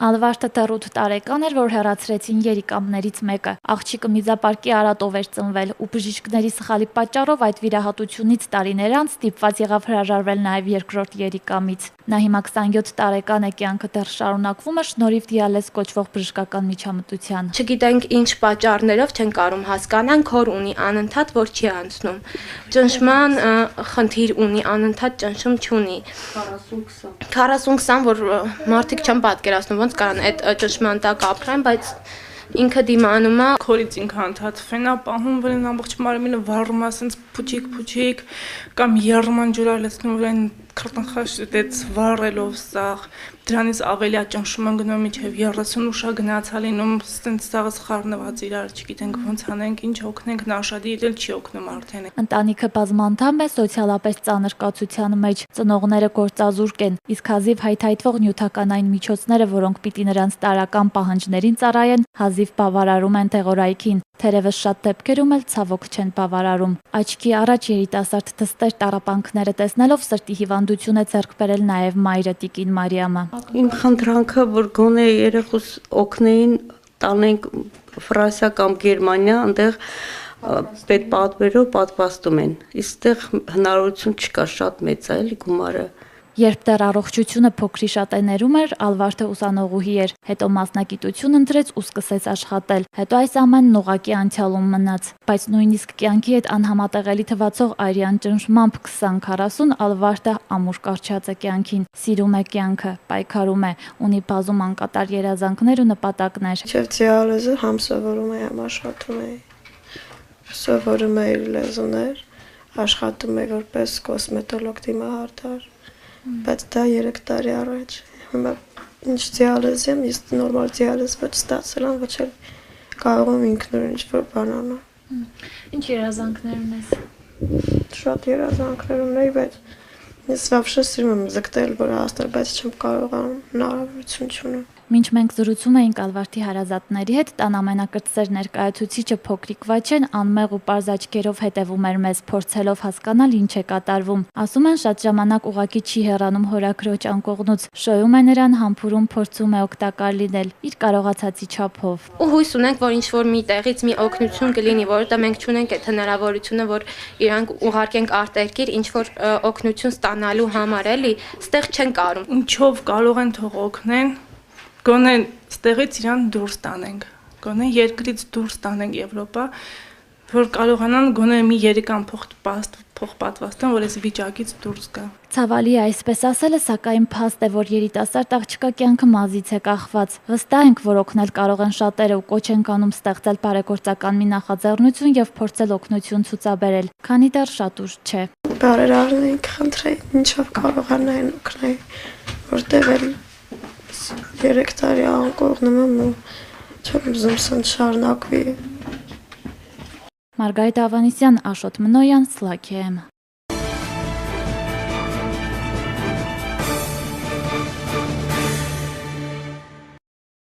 Ալվարդը 8 տարեկան էր, որ հեռացրեցին երիկամներից մեկը։ Աղջիկը միզապարկի արատով էր ծնվել ու բժիշկների սխալի պատճառով այդ վիրահատությունից տարիներ անց ստիպված եղավ հրաժարվել նաև երկրորդ երիկամից։ Նա հիմա 27 տարեկան է, կյանքը դեռ շարունակվում է շնորհիվ դիալեզ կոչվող բժշկական միջամտության։ Չգիտենք ինչ պատճառներով չեն կարում հասկանանք, հոր ունի անընդհատ, որ չի անցնում։ Ճնշման խնդիր ունի, անընդհատ ճնշում չունի։ 40-20, որ մարդիկ չեն պատկերացնում ոնց կարան այդ ճնշման տակ ապրեն, բայց ինքը դիմանում է, քորից ինքը անդադ ֆենա պահում վրան ամբողջ մարմինը վառում է, ասենց փուչիկ կամ երման ջուր ալեցնում վրան քրտնխաշ դեց վառելով սաղ, դրանից ավելի է ճնշումը գնում մինչև 30 ուշա գնացա լինում, ասենց սաղը խառնված իրար, չգիտենք ոնց անենք, ինչ օգնենք, նա շատ իրել չի օգնում արդեն։ Ընտանիքը բազմանդամ է, սոցիալապես ծանր կացության մեջ, ծնողները գործազուրկ են, իսկ հազիվ հայթայթվող նյութականային միջոցները, որոնք պիտի նրանց տարրական պահանջներին ծառայեն, հազիվ բավարարում են տեղորայքին, թերևս շատ դեպքերում էլ ցավոք չեն բավարարում։ Աչքի առաջ երիտասարդ թստեր տառապանքները տեսնելով սրտի հիվանդություն է ձեռք բերել նաև մայրը Տիկին Մարիամը։ Իմ խնդրանքը, որ գոնե երեխուս օգնեին, տանենք Ֆրանսիա կամ Գերմանիա, այնտեղ պետպատվերով պատվաստում են։ Իստեղ հնարավորություն չկա, շատ մեծ է էլի գումարը։ Երբ դեռ առողջությունը փոքրի շատեներում էր, Ալվարդը ուսանողուհի էր, հետո մասնագիտություն ընտրեց ու սկսեց աշխատել։ Հետո այս ամենն ուղղակի անցյալում մնաց, բայց նույնիսկ կյանքի հետ անհամատեղելի թվացող արյան ճնշմամբ 20-40 Ալվարդը ամուր կարճած է կյանքին, սիրում է կյանքը, պայքարում է, ունի բազում անկատար երազանքներ ու նպատակներ։ Չէ, դիալեզը համ սովորում է, համ աշխատում է։ Սովորում է իր լեզուներ, աշխատում է որպես կոսմետոլոգ դիմահարդար։ Բայց դա 3 տարի առաջ։ Հիմա ինչ դիալեզ եմ, ես նորմալ դիալեզ ոչ ստացել եմ, ոչ էլ կարող եմ ինքնուրույն ինչ-որ բան անել։ Ինչ երազանքներ ունես։ Շատ երազանքներ ունեի, բայց ես вообще սիրում եմ զգտել, որ հասնել, բայց չեմ կարողանում, հնարավորություն չունեմ։ Մինչ մենք զրուցում էինք Ալվարդի հարազատների հետ, տան ամենակրտսեր ներկայացուցիչը փոքրիկ Վաչեն անմեղ ու պարզ աչքերով հետևում էր մեզ, փորձելով հասկանալ ինչ է կատարվում։ Ասում են շատ ժամանակ ուղակի չի հեռանում հորաքրոջ անկողնուց, շոյում է նրան, համբուրում, փորձում է օգտակար լինել իր կարողացածի չափով։ Ու հույս ունենք, որ ինչ-որ մի տեղից մի օգնություն կլինի, որովհետև մենք չունենք այդ հնարավորությունը, որ իրանք ուղարկենք արտերկիր ինչ-որ օգնություն ստանալու համար, էլի, ստեղ չեն կարում։ Ինչով կարող են թող օգնեն, գոնե ստեղից իրան դուրս տանենք, գոնե երկրից դուրս տանենք Եվրոպա, որ կարողանան գոնե մի երիկամ փող պատվաստան, որ այս վիճակից դուրս գա։ Ցավալի է այսպես ասելը, սակայն փաստ է, որ երիտասարդ աղջկա կյանքը մազից է կախված։ Վստահ ենք, որ օգնել կարող են շատերը ու կոչ ենք անում ստեղծել բարեգործական մի նախաձեռնություն եւ փորձել օգնություն ցուցաբերել, քանի դեռ շատ ուշ չէ։ Բարերարնենք, խնդրեի, ինչով կարողանային օգնել, որտեղ էլ 3 տարի անկողնում եմ ու չեմ ուզում սան շարունակվի։ Մարգարիտ Ավանեսյան, Աշոտ Մնոյան, Սլաքեմ։